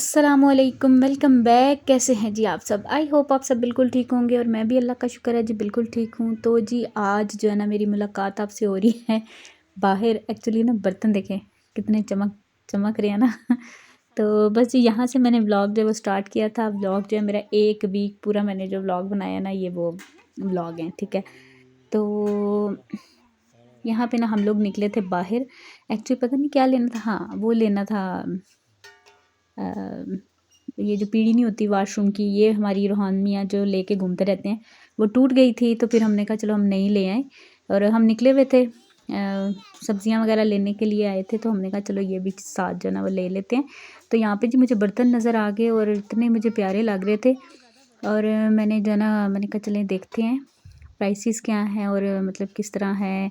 अस्सलामुअलैकुम, welcome back. कैसे हैं जी आप सब? आई होप आप सब बिल्कुल ठीक होंगे और मैं भी अल्लाह का शुक्र है जी बिल्कुल ठीक हूँ। तो जी आज जो है ना मेरी मुलाकात आपसे हो रही है बाहर। एक्चुअली ना बर्तन देखें कितने चमक चमक रहे हैं ना तो बस जी यहाँ से मैंने व्लॉग जो वो स्टार्ट किया था। व्लॉग जो है मेरा 1 वीक पूरा मैंने जो व्लॉग बनाया ना ये वो व्लॉग हैं, ठीक है। तो यहाँ पे ना हम लोग निकले थे बाहर। एक्चुअली पता नहीं क्या लेना था, हाँ वो लेना था ये जो पीढ़ी नहीं होती वाशरूम की, ये हमारी रूहान मियाँ जो लेके घूमते रहते हैं, वो टूट गई थी। तो फिर हमने कहा चलो हम नहीं ले आए और हम निकले हुए थे सब्जियां वगैरह लेने के लिए आए थे। तो हमने कहा चलो ये भी साथ जो है ना वो ले लेते हैं। तो यहाँ पे जी मुझे बर्तन नज़र आ गए और इतने मुझे प्यारे लग रहे थे और मैंने जो है ना मैंने कहा चलें देखते हैं प्राइसेस क्या हैं और मतलब किस तरह है।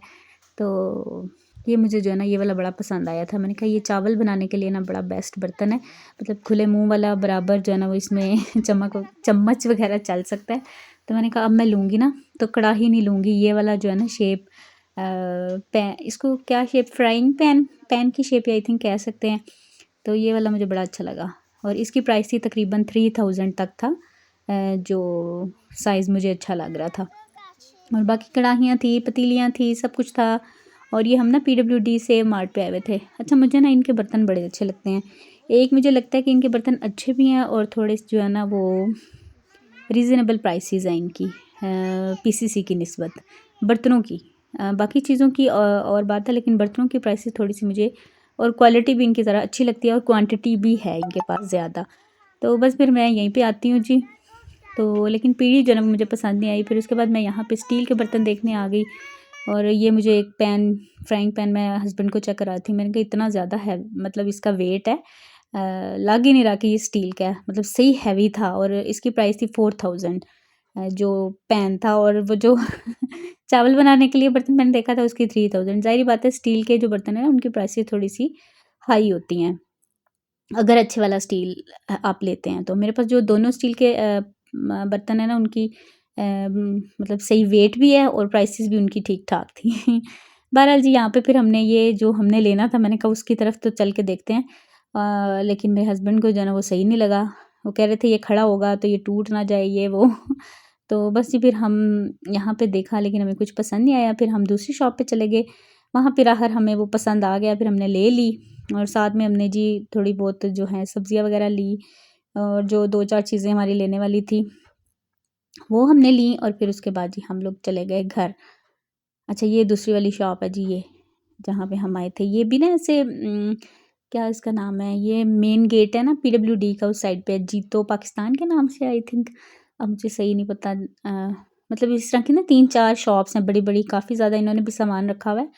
तो ये मुझे जो है ना ये वाला बड़ा पसंद आया था। मैंने कहा ये चावल बनाने के लिए ना बड़ा बेस्ट बर्तन है, मतलब खुले मुंह वाला बराबर जो है ना वो इसमें चम्मच वगैरह चल सकता है। तो मैंने कहा अब मैं लूँगी ना तो कढ़ाई नहीं लूँगी, ये वाला जो है ना शेप पैन, इसको क्या शेप, फ्राइंग पैन की शेप आई थिंक कह सकते हैं। तो ये वाला मुझे बड़ा अच्छा लगा और इसकी प्राइस थी तकरीबन 3000 तक था, जो साइज़ मुझे अच्छा लग रहा था। और बाकी कढ़ाइयाँ थी, पतीलियाँ थी, सब कुछ था। और ये हम ना PWD से मार्ट पे आए हुए थे। अच्छा मुझे ना इनके बर्तन बड़े अच्छे लगते हैं। एक मुझे लगता है कि इनके बर्तन अच्छे भी हैं और थोड़े जो है ना वो रीज़नेबल प्राइसेस हैं इनकी PCC की निस्बत बर्तनों की। बाकी चीज़ों की और बात है, लेकिन बर्तनों की प्राइसेस थोड़ी सी मुझे और क्वालिटी भी इनकी ज़रा अच्छी लगती है और क्वांटिटी भी है इनके पास ज़्यादा। तो बस फिर मैं यहीं पे आती हूँ जी। तो लेकिन पीढ़ी जो है ना मुझे पसंद नहीं आई। फिर उसके बाद मैं यहाँ पे स्टील के बर्तन देखने आ गई और ये मुझे एक पैन, फ्राइंग पैन, मैं हस्बैंड को चेक करा थी। मैंने कहा इतना ज़्यादा है, मतलब इसका वेट है, लग ही नहीं रहा कि ये स्टील का है, मतलब सही हैवी था। और इसकी प्राइस थी 4000 जो पैन था। और वो जो चावल बनाने के लिए बर्तन मैंने देखा था उसकी 3000। ज़ाहिर बात है स्टील के जो बर्तन है ना उनकी प्राइसेस थोड़ी सी हाई होती हैं अगर अच्छे वाला स्टील आप लेते हैं। तो मेरे पास जो दोनों स्टील के बर्तन है ना उनकी मतलब सही वेट भी है और प्राइसेस भी उनकी ठीक ठाक थी। बहरहाल जी यहाँ पे फिर हमने ये जो हमने लेना था, मैंने कहा उसकी तरफ तो चल के देखते हैं। लेकिन मेरे हस्बैंड को जो है ना वो सही नहीं लगा। वो कह रहे थे ये खड़ा होगा तो ये टूट ना जाए ये वो तो बस जी फिर हम यहाँ पे देखा लेकिन हमें कुछ पसंद नहीं आया। फिर हम दूसरी शॉप पे चले गए, वहाँ फिर आखिर हमें वो पसंद आ गया, फिर हमने ले ली। और साथ में हमने जी थोड़ी बहुत जो है सब्जियां वगैरह ली और जो 2-4 चीज़ें हमारी लेने वाली थी वो हमने ली। और फिर उसके बाद जी हम लोग चले गए घर। अच्छा ये दूसरी वाली शॉप है जी, ये जहाँ पे हम आए थे। ये भी ना ऐसे क्या इसका नाम है, ये मेन गेट है ना PWD का, उस साइड पे जीतो पाकिस्तान के नाम से आई थिंक, अब मुझे सही नहीं पता। मतलब इस तरह की ना 3-4 शॉप्स हैं बड़ी बड़ी, काफ़ी ज़्यादा इन्होंने भी सामान रखा हुआ है,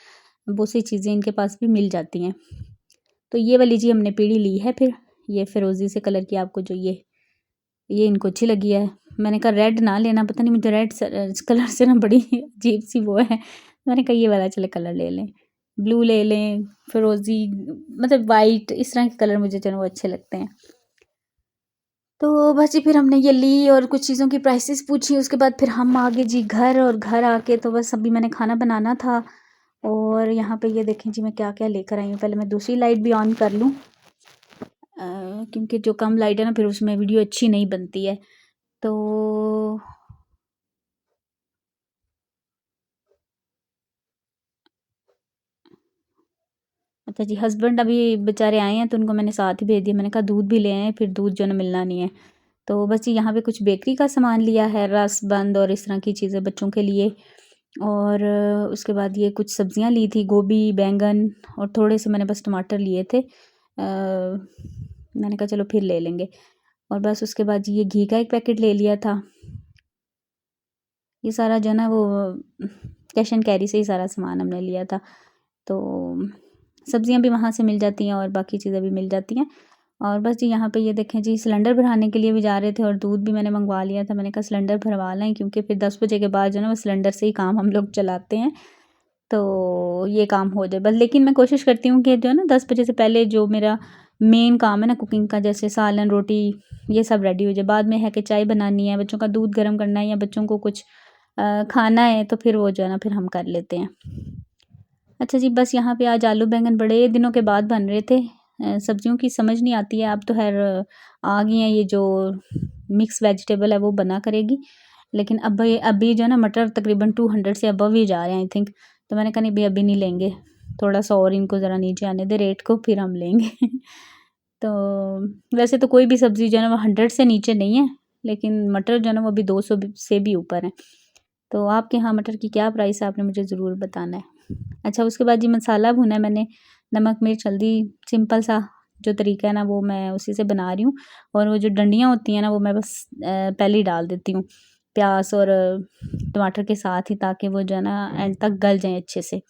बहुत सी चीज़ें इनके पास भी मिल जाती हैं। तो ये वाली जी हमने पीढ़ी ली है। फिर ये फिरोज़ी से कलर की, आपको जो ये इनको अच्छी लगी है। मैंने कहा रेड ना लेना, पता नहीं मुझे रेड कलर से ना बड़ी अजीब सी वो है। मैंने कहा ये वाला चले कलर ले लें, ब्लू ले लें, फिरोज़ी, मतलब वाइट, इस तरह के कलर मुझे जो है वो अच्छे लगते हैं। तो बस जी फिर हमने ये ली और कुछ चीज़ों की प्राइसेस पूछी। उसके बाद फिर हम आ गए जी घर। और घर आके तो बस अभी मैंने खाना बनाना था। और यहाँ पे ये देखें जी मैं क्या क्या लेकर आई हूँ। पहले मैं दूसरी लाइट भी ऑन कर लूँ क्योंकि जो कम लाइट है ना फिर उसमें वीडियो अच्छी नहीं बनती है। तो अच्छा जी, हस्बैंड अभी बेचारे आए हैं तो उनको मैंने साथ ही भेज दिया। मैंने कहा दूध भी ले आए, फिर दूध जो है ना मिलना नहीं है। तो बस जी यहाँ पे कुछ बेकरी का सामान लिया है, रस बंद और इस तरह की चीज़ें बच्चों के लिए। और उसके बाद ये कुछ सब्जियां ली थी, गोभी, बैंगन और थोड़े से मैंने बस टमाटर लिए थे। मैंने कहा चलो फिर ले लेंगे। और बस उसके बाद जी ये घी का एक पैकेट ले लिया था। ये सारा जो है ना वो कैश एंड कैरी से ही सारा सामान हमने लिया था। तो सब्जियां भी वहाँ से मिल जाती हैं और बाकी चीज़ें भी मिल जाती हैं। और बस जी यहाँ पे ये देखें जी सिलेंडर भराने के लिए भी जा रहे थे और दूध भी मैंने मंगवा लिया था। मैंने कहा सिलेंडर भरवा लें क्योंकि फिर 10 बजे के बाद जो है ना वो सिलेंडर से ही काम हम लोग चलाते हैं, तो ये काम हो जाए बस। लेकिन मैं कोशिश करती हूँ कि जो है ना 10 बजे से पहले जो मेरा मेन काम है ना कुकिंग का, जैसे सालन, रोटी, ये सब रेडी हो जाए। बाद में है कि चाय बनानी है, बच्चों का दूध गर्म करना है या बच्चों को कुछ खाना है, तो फिर वो जो है ना फिर हम कर लेते हैं। अच्छा जी बस यहाँ पे आज आलू बैंगन बड़े दिनों के बाद बन रहे थे। सब्जियों की समझ नहीं आती है। अब तो खैर आ गई हैं ये जो मिक्स वेजिटेबल है वो बना करेगी। लेकिन अभी जो है ना मटर तकरीबन 200 से अबव ही जा रहे हैं आई थिंक। तो मैंने कहा नहीं भई अभी नहीं लेंगे, थोड़ा-सा और इनको ज़रा नीचे आने दें रेट को, फिर हम लेंगे। तो वैसे तो कोई भी सब्ज़ी जो है ना वो 100 से नीचे नहीं है, लेकिन मटर जो है ना वो अभी 200 से भी ऊपर है। तो आपके यहाँ मटर की क्या प्राइस है, आपने मुझे ज़रूर बताना है। अच्छा, उसके बाद जी मसाला भुना है मैंने, नमक मिर्च हल्दी, सिंपल सा जो तरीका है ना वो मैं उसी से बना रही हूँ। और वो जो डंडियाँ होती हैं ना वो मैं बस पहले ही डाल देती हूँ प्याज और टमाटर के साथ ही, ताकि वो जो है ना एंड तक गल जाएँ अच्छे से।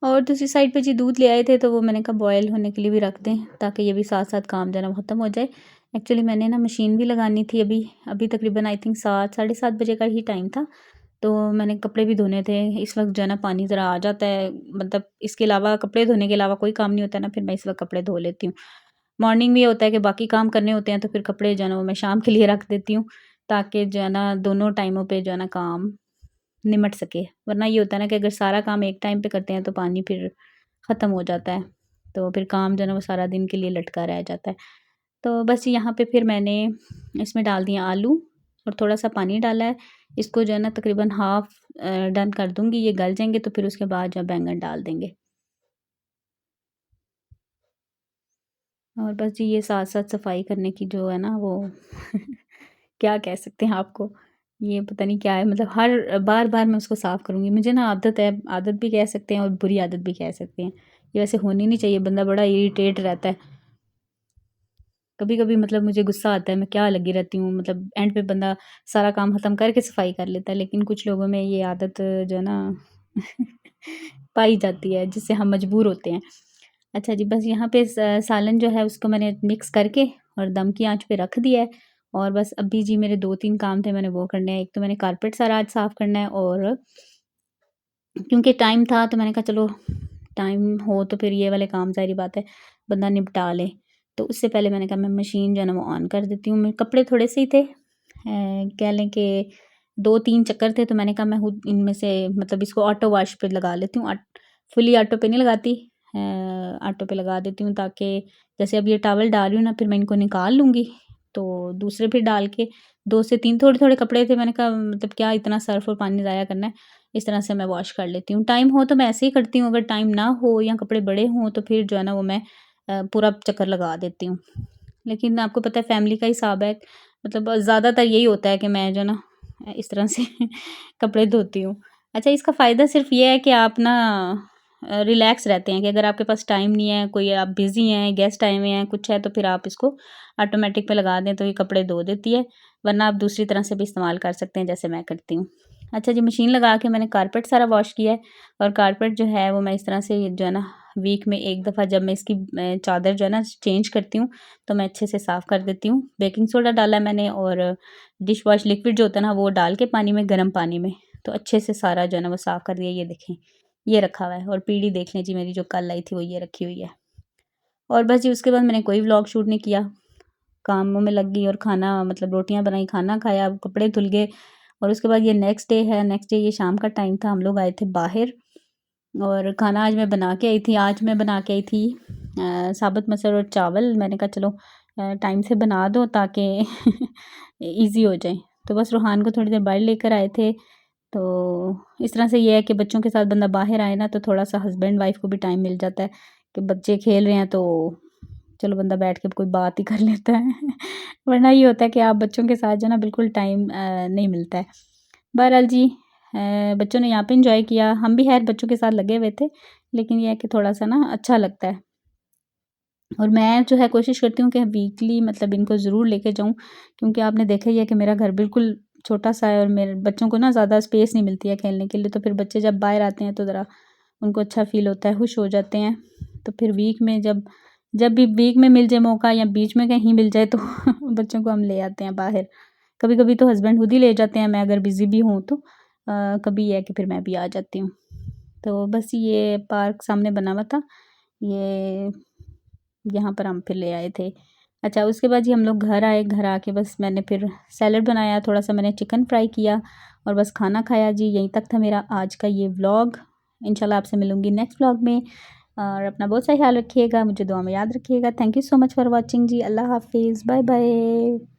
और दूसरी साइड पे जी दूध ले आए थे, तो वो मैंने कहा बॉयल होने के लिए भी रख दें, ताकि ये भी साथ-साथ काम जो है ना ख़त्म हो जाए। एक्चुअली मैंने ना मशीन भी लगानी थी अभी तकरीबन आई थिंक 7 साढ़े 7 बजे का ही टाइम था। तो मैंने कपड़े भी धोने थे, इस वक़्त जो है ना पानी ज़रा आ जाता है, मतलब इसके अलावा कपड़े धोने के अलावा कोई काम नहीं होता है ना, फिर मैं इस वक़्त कपड़े धो लेती हूँ। मॉर्निंग में ये होता है कि बाकी काम करने होते हैं, तो फिर कपड़े जो है ना वो मैं शाम के लिए रख देती हूँ, ताकि जो है ना दोनों टाइमों पे जो है ना काम निमट सके। वरना ये होता है ना कि अगर सारा काम एक टाइम पे करते हैं तो पानी फिर ख़त्म हो जाता है, तो फिर काम जो है ना वो सारा दिन के लिए लटका रह जाता है। तो बस यहाँ पे फिर मैंने इसमें डाल दिया आलू और थोड़ा-सा पानी डाला है। इसको जो है ना तकरीबन हाफ़ डन कर दूँगी, ये गल जाएँगे तो फिर उसके बाद जो है बैंगन डाल देंगे। और बस जी ये साथ-साथ सफाई करने की जो है ना वो क्या कह सकते हैं आपको, ये पता नहीं क्या है, मतलब हर बार-बार मैं उसको साफ़ करूँगी। मुझे ना आदत है, आदत भी कह सकते हैं और बुरी आदत भी कह सकते हैं। ये वैसे होनी नहीं चाहिए, बंदा बड़ा इरिटेट रहता है। कभी-कभी मतलब मुझे गुस्सा आता है, मैं क्या लगी रहती हूँ, मतलब एंड पे बंदा सारा काम ख़त्म करके सफाई कर लेता है, लेकिन कुछ लोगों में ये आदत जो है ना पाई जाती है, जिससे हम मजबूर होते हैं। अच्छा जी, बस यहाँ पे सालन जो है उसको मैंने मिक्स करके और दम की आँच पे रख दिया है। और बस अभी जी मेरे 2-3 काम थे, मैंने वो करने हैं। एक तो मैंने कारपेट सारा आज साफ़ करना है, और क्योंकि टाइम था तो मैंने कहा चलो टाइम हो तो फिर ये वाले काम ज़ाहिर-सी बात है बंदा निपटा ले। तो उससे पहले मैंने कहा मैं मशीन जो है ना वो ऑन कर देती हूँ। मेरे कपड़े थोड़े से ही थे, कह लें कि 2-3 चक्कर थे, तो मैंने कहा मैं खुद इनमें से मतलब इसको ऑटो वॉश पे लगा लेती हूँ। फुली ऑटो पे नहीं लगाती, ऑटो पे लगा देती हूँ, ताकि जैसे अब ये टॉवल डाल रही हूँ ना, फिर मैं इनको निकाल लूँगी तो दूसरे फिर डाल के 2 से 3 थोड़े-थोड़े कपड़े थे, मैंने कहा मतलब क्या इतना सर्फ़ और पानी ज़ाया करना है, इस तरह से मैं वॉश कर लेती हूँ। टाइम हो तो मैं ऐसे ही करती हूँ, अगर टाइम ना हो या कपड़े बड़े हों तो फिर जो है ना वो मैं पूरा चक्कर लगा देती हूँ। लेकिन आपको पता है फैमिली का हिसाब है, मतलब ज़्यादातर यही होता है कि मैं जो है ना इस तरह से कपड़े धोती हूँ। अच्छा, इसका फ़ायदा सिर्फ़ ये है कि आप ना रिलैक्स रहते हैं, कि अगर आपके पास टाइम नहीं है, कोई आप बिज़ी हैं, गेस्ट आए हुए हैं, कुछ है, तो फिर आप इसको ऑटोमेटिक पे लगा दें तो ये कपड़े धो देती है, वरना आप दूसरी तरह से भी इस्तेमाल कर सकते हैं जैसे मैं करती हूँ। अच्छा जी, मशीन लगा के मैंने कारपेट सारा वॉश किया है, और कारपेट जो है वो मैं इस तरह से जो है ना वीक में एक दफ़ा जब मैं इसकी चादर जो है ना चेंज करती हूँ, तो मैं अच्छे से साफ़ कर देती हूँ। बेकिंग सोडा डाला है मैंने, और डिश वॉश लिक्विड जो होता है ना वो डाल के पानी में, गर्म पानी में, तो अच्छे से सारा जो है ना वो साफ़ कर दिया। ये देखें, ये रखा हुआ है, और पीढ़ी देख लें जी मेरी जो कल आई थी वो ये रखी हुई है। और बस जी उसके बाद मैंने कोई व्लॉग शूट नहीं किया, कामों में लग गई, और खाना मतलब रोटियां बनाई, खाना खाया, कपड़े धुल गए। और उसके बाद ये नेक्स्ट डे है, नेक्स्ट डे ये शाम का टाइम था, हम लोग आए थे बाहर, और खाना आज मैं बना के आई थी। आज मैं बना के आई थी साबुत मसर और चावल। मैंने कहा चलो टाइम से बना दो ताकि इजी हो जाए। तो बस रूहान को थोड़ी देर बाहर लेकर आए थे। तो इस तरह से ये है कि बच्चों के साथ बंदा बाहर आए ना, तो थोड़ा-सा हस्बैंड वाइफ़ को भी टाइम मिल जाता है, कि बच्चे खेल रहे हैं तो चलो बंदा बैठ के कोई बात ही कर लेता है। वरना ये होता है कि आप बच्चों के साथ जो है ना बिल्कुल टाइम नहीं मिलता है। बहरहाल जी बच्चों ने यहाँ पे एंजॉय किया, हम भी खैर बच्चों के साथ लगे हुए थे, लेकिन ये है कि थोड़ा-सा ना अच्छा लगता है। और मैं जो है कोशिश करती हूँ कि वीकली मतलब इनको ज़रूर लेके जाऊँ, क्योंकि आपने देखा ही है कि मेरा घर बिल्कुल छोटा-सा है, और मेरे बच्चों को ना ज़्यादा स्पेस नहीं मिलती है खेलने के लिए, तो फिर बच्चे जब बाहर आते हैं तो ज़रा उनको अच्छा फ़ील होता है, खुश हो जाते हैं। तो फिर वीक में जब जब भी वीक में मिल जाए मौका, या बीच में कहीं मिल जाए, तो बच्चों को हम ले आते हैं बाहर। कभी-कभी तो हस्बैंड खुद ही ले जाते हैं, मैं अगर बिज़ी भी हूँ तो। कभी ये है कि फिर मैं भी आ जाती हूँ। तो बस ये पार्क सामने बना हुआ था, ये यहाँ पर हम फिर ले आए थे। अच्छा उसके बाद जी हम लोग घर आए, घर आके बस मैंने फिर सैलड बनाया, थोड़ा सा मैंने चिकन फ्राई किया और बस खाना खाया जी। यहीं तक था मेरा आज का ये व्लॉग। इंशाल्लाह आपसे मिलूँगी नेक्स्ट व्लॉग में, और अपना बहुत सा ख्याल रखिएगा, मुझे दुआ में याद रखिएगा। Thank you so much for watching जी। अल्लाह हाफिज़, बाय बाय।